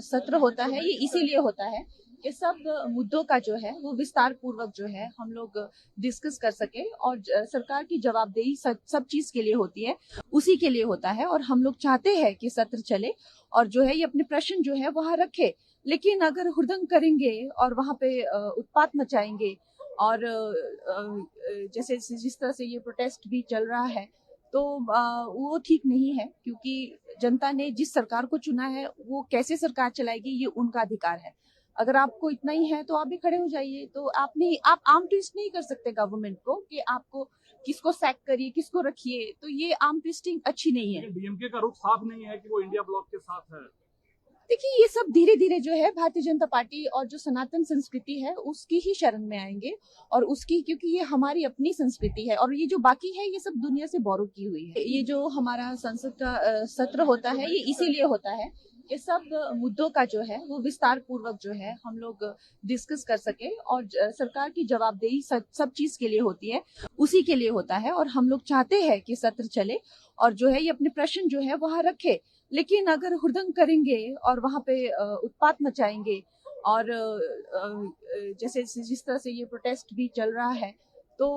सत्र होता है ये इसीलिए होता है कि सब मुद्दों का जो है वो विस्तार पूर्वक जो है हम लोग डिस्कस कर सके और सरकार की जवाबदेही सब चीज के लिए होती है, उसी के लिए होता है। और हम लोग चाहते हैं कि सत्र चले और जो है ये अपने प्रश्न जो है वहां रखे। लेकिन अगर हुड़दंग करेंगे और वहां पे उत्पात मचाएंगे और जैसे जिस तरह से ये प्रोटेस्ट भी चल रहा है तो वो ठीक नहीं है, क्योंकि जनता ने जिस सरकार को चुना है वो कैसे सरकार चलाएगी ये उनका अधिकार है। अगर आपको इतना ही है तो आप भी खड़े हो जाइए। तो आप आर्म ट्विस्ट नहीं कर सकते गवर्नमेंट को कि आपको किसको सैक करिए किसको रखिए, तो ये आर्म ट्विस्टिंग अच्छी नहीं है। डीएमके का रुख साफ नहीं है कि वो इंडिया ब्लॉक के साथ है। देखिए ये सब धीरे धीरे जो है भारतीय जनता पार्टी और जो सनातन संस्कृति है उसकी ही शरण में आएंगे और उसकी, क्योंकि ये हमारी अपनी संस्कृति है और ये जो बाकी है ये सब दुनिया से बोरो की हुई है। ये जो हमारा संसद का सत्र होता है ये इसीलिए होता है कि सब मुद्दों का जो है वो विस्तार पूर्वक जो है हम लोग डिस्कस कर सके और सरकार की जवाबदेही सब चीज के लिए होती है, उसी के लिए होता है। और हम लोग चाहते हैं कि सत्र चले और जो है ये अपने प्रश्न जो है वहां रखे। लेकिन अगर हुड़दंग करेंगे और वहां पे उत्पात मचाएंगे और जैसे जिस तरह से ये प्रोटेस्ट भी चल रहा है तो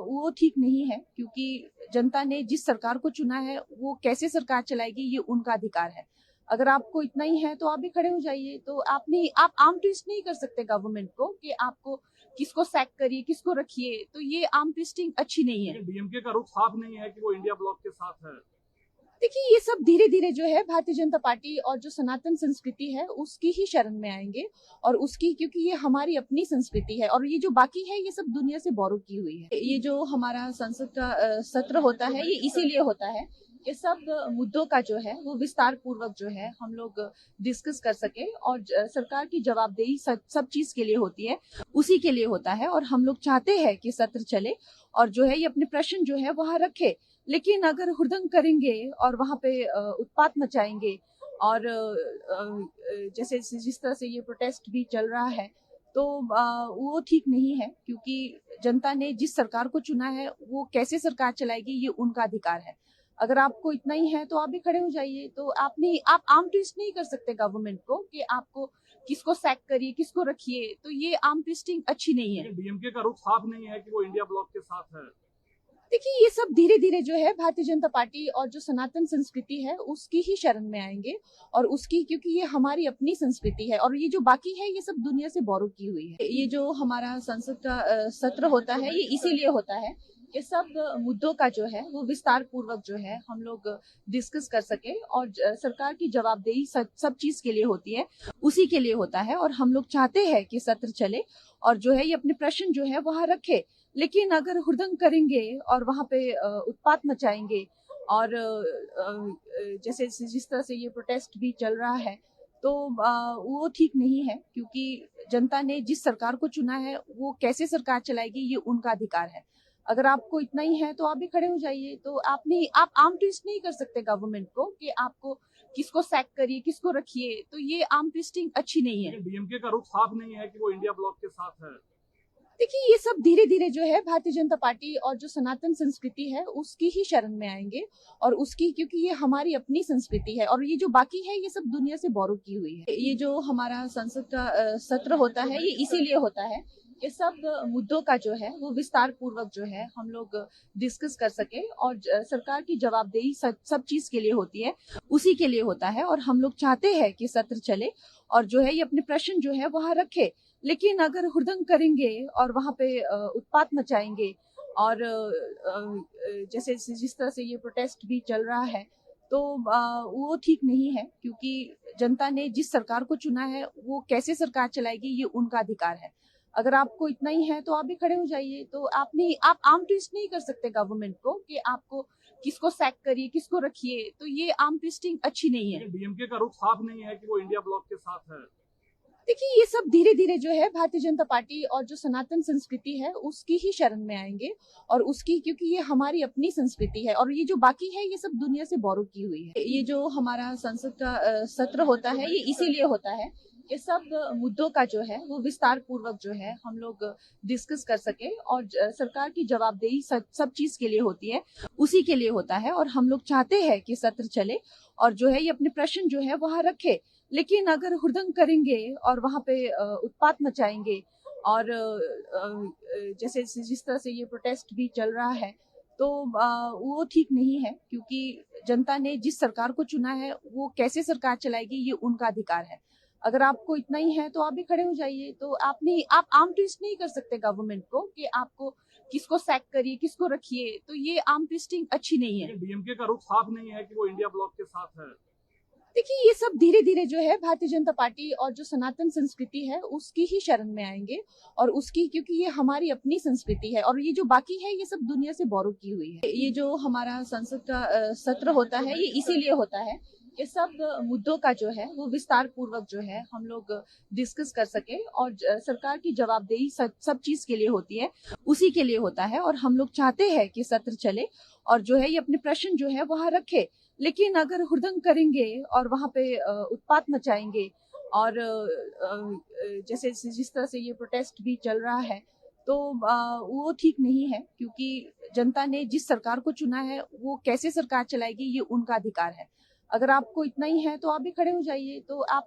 वो ठीक नहीं है, क्योंकि जनता ने जिस सरकार को चुना है वो कैसे सरकार चलाएगी ये उनका अधिकार है। अगर आपको इतना ही है तो आप भी खड़े हो जाइए। तो आप आर्म ट्विस्ट नहीं कर सकते गवर्नमेंट को कि आपको किसको सैक करिए किसको रखिए, तो ये आर्म ट्विस्टिंग अच्छी नहीं है। डीएमके का रुख साफ नहीं है कि वो इंडिया ब्लॉक के साथ है। देखिए ये सब धीरे धीरे जो है भारतीय जनता पार्टी और जो सनातन संस्कृति है उसकी ही शरण में आएंगे और उसकी, क्योंकि ये हमारी अपनी संस्कृति है और ये जो बाकी है ये सब दुनिया से बोरो की हुई है। ये जो हमारा संसद का सत्र होता है ये इसीलिए होता है कि सब मुद्दों का जो है वो विस्तार पूर्वक जो है हम लोग डिस्कस कर सके और सरकार की जवाबदेही सब चीज के लिए होती है, उसी के लिए होता है। और हम लोग चाहते हैं कि सत्र चले और जो है ये अपने प्रश्न जो है वहां रखे। लेकिन अगर हुड़दंग करेंगे और वहां पे उत्पात मचाएंगे और जैसे जिस तरह से ये प्रोटेस्ट भी चल रहा है तो वो ठीक नहीं है, क्योंकि जनता ने जिस सरकार को चुना है वो कैसे सरकार चलाएगी ये उनका अधिकार है। अगर आपको इतना ही है तो आप भी खड़े हो जाइए। तो आप आर्म ट्विस्ट नहीं कर सकते गवर्नमेंट को कि आपको किसको सैक करिए किसको रखिए, तो ये आर्म ट्विस्टिंग अच्छी नहीं है। डीएमके का रुख साफ नहीं है कि वो इंडिया ब्लॉक के साथ है। देखिए ये सब धीरे धीरे जो है भारतीय जनता पार्टी और जो सनातन संस्कृति है उसकी ही शरण में आएंगे और उसकी, क्योंकि ये हमारी अपनी संस्कृति है और ये जो बाकी है ये सब दुनिया से बोरो की हुई है। ये जो हमारा संसद का सत्र होता है ये इसीलिए होता है कि सब मुद्दों का जो है वो विस्तार पूर्वक जो है हम लोग डिस्कस कर सके और सरकार की जवाबदेही सब चीज के लिए होती है, उसी के लिए होता है। और हम लोग चाहते हैं कि सत्र चले और जो है ये अपने प्रश्न जो है वहां रखे। लेकिन अगर हुड़दंग करेंगे और वहां पे उत्पात मचाएंगे और जैसे जिस तरह से ये प्रोटेस्ट भी चल रहा है तो वो ठीक नहीं है, क्योंकि जनता ने जिस सरकार को चुना है वो कैसे सरकार चलाएगी ये उनका अधिकार है। अगर आपको इतना ही है तो आप भी खड़े हो जाइए। तो आप आर्म ट्विस्ट नहीं कर सकते गवर्नमेंट को कि आपको किसको सैक करिए किसको रखिए, तो ये आर्म ट्विस्टिंग अच्छी नहीं है। डीएमके का रुख साफ नहीं है कि वो इंडिया ब्लॉक के साथ है। देखिए ये सब धीरे धीरे जो है भारतीय जनता पार्टी और जो सनातन संस्कृति है उसकी ही शरण में आएंगे और उसकी, क्योंकि ये हमारी अपनी संस्कृति है और ये जो बाकी है ये सब दुनिया से बोरो की हुई है। ये जो हमारा संसद का सत्र होता है ये इसीलिए होता है कि सब मुद्दों का जो है वो विस्तार पूर्वक जो है हम लोग डिस्कस कर सके और सरकार की जवाबदेही सब चीज के लिए होती है, उसी के लिए होता है। और हम लोग चाहते हैं कि सत्र चले और जो है ये अपने प्रश्न जो है वहां रखे। लेकिन अगर हुड़दंग करेंगे और वहां पे उत्पात मचाएंगे और जैसे जिस तरह से ये प्रोटेस्ट भी चल रहा है तो वो ठीक नहीं है, क्योंकि जनता ने जिस सरकार को चुना है वो कैसे सरकार चलाएगी ये उनका अधिकार है। अगर आपको इतना ही है तो आप भी खड़े हो जाइए। तो आप आर्म ट्विस्ट नहीं कर सकते गवर्नमेंट को कि आपको किसको सैक करिए किसको रखिए, तो ये आर्म ट्विस्टिंग अच्छी नहीं है। डीएमके का रुख साफ नहीं है कि वो इंडिया ब्लॉक के साथ है। देखिए ये सब धीरे धीरे जो है भारतीय जनता पार्टी और जो सनातन संस्कृति है उसकी ही शरण में आएंगे और उसकी, क्योंकि ये हमारी अपनी संस्कृति है और ये जो बाकी है ये सब दुनिया से बोरो की हुई है। ये जो हमारा संसद का सत्र होता है ये इसीलिए होता है कि सब मुद्दों का जो है वो विस्तार पूर्वक जो है हम लोग डिस्कस कर सके और सरकार की जवाबदेही सब चीज के लिए होती है, उसी के लिए होता है। और हम लोग चाहते हैं कि सत्र चले और जो है ये अपने प्रश्न जो है वहां रखे। लेकिन अगर हुड़दंग करेंगे और वहाँ पे उत्पात मचाएंगे और जैसे जिस तरह से ये प्रोटेस्ट भी चल रहा है तो वो ठीक नहीं है, क्योंकि जनता ने जिस सरकार को चुना है वो कैसे सरकार चलाएगी ये उनका अधिकार है। अगर आपको इतना ही है तो आप भी खड़े हो जाइए। तो आप आर्म ट्विस्ट नहीं कर सकते गवर्नमेंट को कि आपको किसको सैक करिए किसको रखिए, तो ये आर्म ट्विस्टिंग अच्छी नहीं है। डीएमके का रुख साफ नहीं है कि वो इंडिया ब्लॉक के साथ है। देखिए ये सब धीरे धीरे जो है भारतीय जनता पार्टी और जो सनातन संस्कृति है उसकी ही शरण में आएंगे और उसकी, क्योंकि ये हमारी अपनी संस्कृति है और ये जो बाकी है ये सब दुनिया से बोरो की हुई है। ये जो हमारा संसद का सत्र होता है ये इसीलिए होता है कि सब मुद्दों का जो है वो विस्तार पूर्वक जो है हम लोग डिस्कस कर सके और सरकार की जवाबदेही सब चीज के लिए होती है, उसी के लिए होता है। और हम लोग चाहते हैं कि सत्र चले और जो है ये अपने प्रश्न जो है वहाँ रखे। लेकिन अगर हुड़दंग करेंगे और वहाँ पे उत्पात मचाएंगे और जैसे जिस तरह से ये प्रोटेस्ट भी चल रहा है तो वो ठीक नहीं है, क्योंकि जनता ने जिस सरकार को चुना है वो कैसे सरकार चलाएगी ये उनका अधिकार है। अगर आपको इतना ही है तो आप भी खड़े हो जाइए। तो आप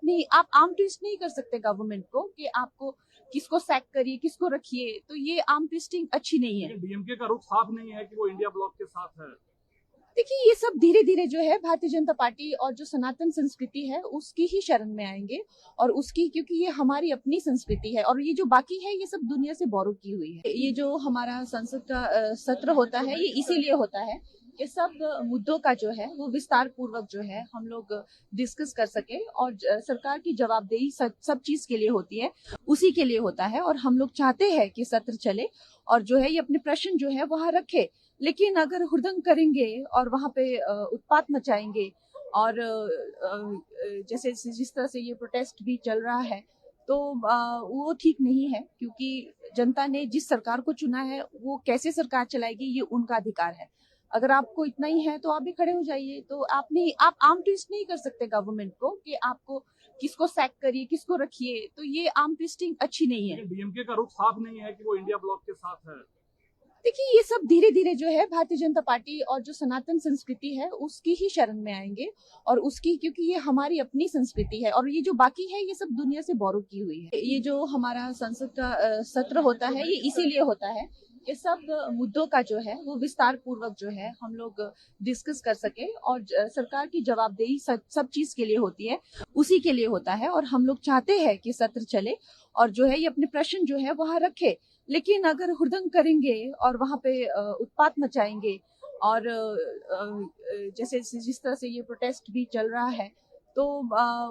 आर्म ट्विस्ट नहीं कर सकते गवर्नमेंट को कि आपको किसको सैक करिए किसको रखिए, तो ये आर्म ट्विस्टिंग अच्छी नहीं है। डीएमके का रुख साफ नहीं है कि वो इंडिया ब्लॉक के साथ है। देखिए ये सब धीरे धीरे जो है भारतीय जनता पार्टी और जो सनातन संस्कृति है उसकी ही शरण में आएंगे और उसकी, क्योंकि ये हमारी अपनी संस्कृति है और ये जो बाकी है ये सब दुनिया से बोरो की हुई है। ये जो हमारा संसद का सत्र होता है ये इसीलिए होता है कि सब मुद्दों का जो है वो विस्तार पूर्वक जो है हम लोग डिस्कस कर सके और सरकार की जवाबदेही सब चीज के लिए होती है, उसी के लिए होता है। और हम लोग चाहते हैं कि सत्र चले और जो है ये अपने प्रश्न जो है वहाँ रखे। लेकिन अगर हुड़दंग करेंगे और वहाँ पे उत्पात मचाएंगे और जैसे जिस तरह से ये प्रोटेस्ट भी चल रहा है तो वो ठीक नहीं है, क्योंकि जनता ने जिस सरकार को चुना है वो कैसे सरकार चलाएगी ये उनका अधिकार है। अगर आपको इतना ही है तो आप भी खड़े हो जाइए। तो आप आर्म ट्विस्ट नहीं कर सकते गवर्नमेंट को कि आपको किसको सैक करिए किसको रखिए, तो ये आर्म ट्विस्टिंग अच्छी नहीं है। डीएमके का रुख साफ नहीं है कि वो इंडिया ब्लॉक के साथ है। देखिए ये सब धीरे धीरे जो है भारतीय जनता पार्टी और जो सनातन संस्कृति है उसकी ही शरण में आएंगे और उसकी, क्योंकि ये हमारी अपनी संस्कृति है और ये जो बाकी है ये सब दुनिया से बोरो की हुई है। ये जो हमारा संसद का सत्र होता है ये इसीलिए होता है कि सब मुद्दों का जो है वो विस्तार पूर्वक जो है हम लोग डिस्कस कर सके और सरकार की जवाबदेही सब चीज के लिए होती है, उसी के लिए होता है। और हम लोग चाहते हैं कि सत्र चले और जो है ये अपने प्रश्न जो है वहाँ रखे। लेकिन अगर हुड़दंग करेंगे और वहाँ पे उत्पात मचाएंगे और जैसे जिस तरह से ये प्रोटेस्ट भी चल रहा है तो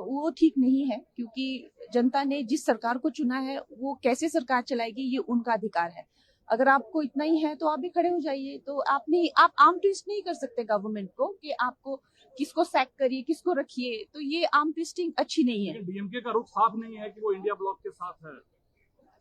वो ठीक नहीं है, क्योंकि जनता ने जिस सरकार को चुना है वो कैसे सरकार चलाएगी ये उनका अधिकार है। अगर आपको इतना ही है तो आप भी खड़े हो जाइए। तो आप आर्म ट्विस्ट नहीं कर सकते गवर्नमेंट को कि आपको किसको सैक करिए किसको रखिए, तो ये आर्म ट्विस्टिंग अच्छी नहीं है। डीएमके का रुख साफ नहीं है कि वो इंडिया ब्लॉक के साथ है।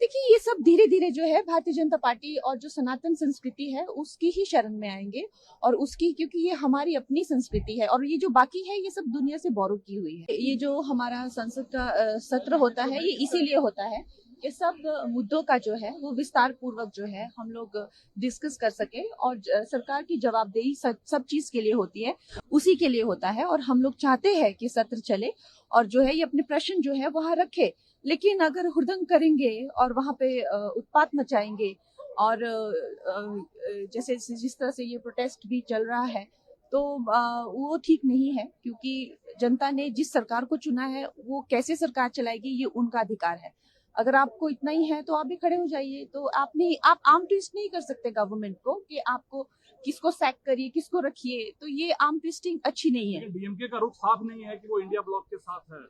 देखिए ये सब धीरे धीरे जो है भारतीय जनता पार्टी और जो सनातन संस्कृति है उसकी ही शरण में आएंगे और उसकी, क्योंकि ये हमारी अपनी संस्कृति है और ये जो बाकी है ये सब दुनिया से बोरो की हुई है। ये जो हमारा संसद का सत्र होता है ये इसीलिए होता है कि सब मुद्दों का जो है वो विस्तार पूर्वक जो है हम लोग डिस्कस कर सके और सरकार की जवाबदेही सब चीज के लिए होती है, उसी के लिए होता है। और हम लोग चाहते हैं कि सत्र चले और जो है ये अपने प्रश्न जो है वहाँ रखे। लेकिन अगर हुड़दंग करेंगे और वहाँ पे उत्पात मचाएंगे और जैसे जिस तरह से ये प्रोटेस्ट भी चल रहा है तो वो ठीक नहीं है, क्योंकि जनता ने जिस सरकार को चुना है वो कैसे सरकार चलाएगी ये उनका अधिकार है। अगर आपको इतना ही है तो आप भी खड़े हो जाइए। तो आप आर्म ट्विस्ट नहीं कर सकते गवर्नमेंट को कि आपको किसको सैक करिए किसको रखिए, तो ये आर्म ट्विस्टिंग अच्छी नहीं है। डीएमके का रुख साफ नहीं है कि वो इंडिया ब्लॉक के साथ है।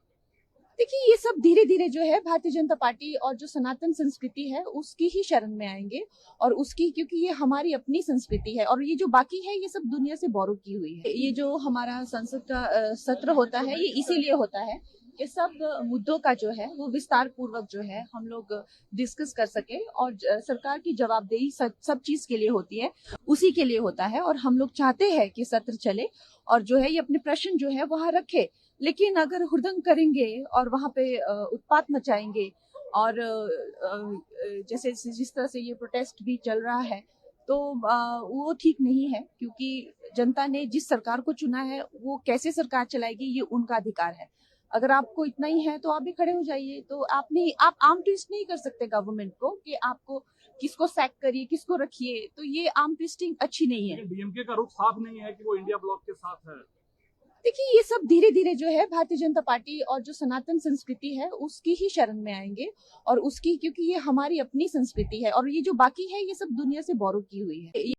देखिए ये सब धीरे धीरे जो है भारतीय जनता पार्टी और जो सनातन संस्कृति है उसकी ही शरण में आएंगे और उसकी, क्योंकि ये हमारी अपनी संस्कृति है और ये जो बाकी है ये सब दुनिया से बोरो की हुई है। ये जो हमारा संसद का सत्र होता है ये इसीलिए होता है कि सब मुद्दों का जो है वो विस्तार पूर्वक जो है हम लोग डिस्कस कर सके और सरकार की जवाबदेही सब चीज के लिए होती है, उसी के लिए होता है। और हम लोग चाहते हैं कि सत्र चले और जो है ये अपने प्रश्न जो है वहाँ रखे। लेकिन अगर हुड़दंग करेंगे और वहाँ पे उत्पात मचाएंगे और जैसे जिस तरह से ये प्रोटेस्ट भी चल रहा है तो वो ठीक नहीं है, क्योंकि जनता ने जिस सरकार को चुना है वो कैसे सरकार चलाएगी ये उनका अधिकार है। अगर आपको इतना ही है तो आप भी खड़े हो जाइए। तो आप आर्म ट्विस्ट नहीं कर सकते गवर्नमेंट को कि आपको किसको सैक करिए, किसको रखिए। तो ये आर्म ट्विस्टिंग अच्छी नहीं है। लेकिन डीएमके का रुख साफ नहीं है कि वो इंडिया ब्लॉक के साथ है। देखिए, ये सब धीरे धीरे जो है भारतीय जनता पार्टी और जो सनातन संस्कृति है उसकी ही शरण में आएंगे। और उसकी, क्योंकि ये हमारी अपनी संस्कृति है और ये जो बाकी है ये सब दुनिया से बोरो की हुई है।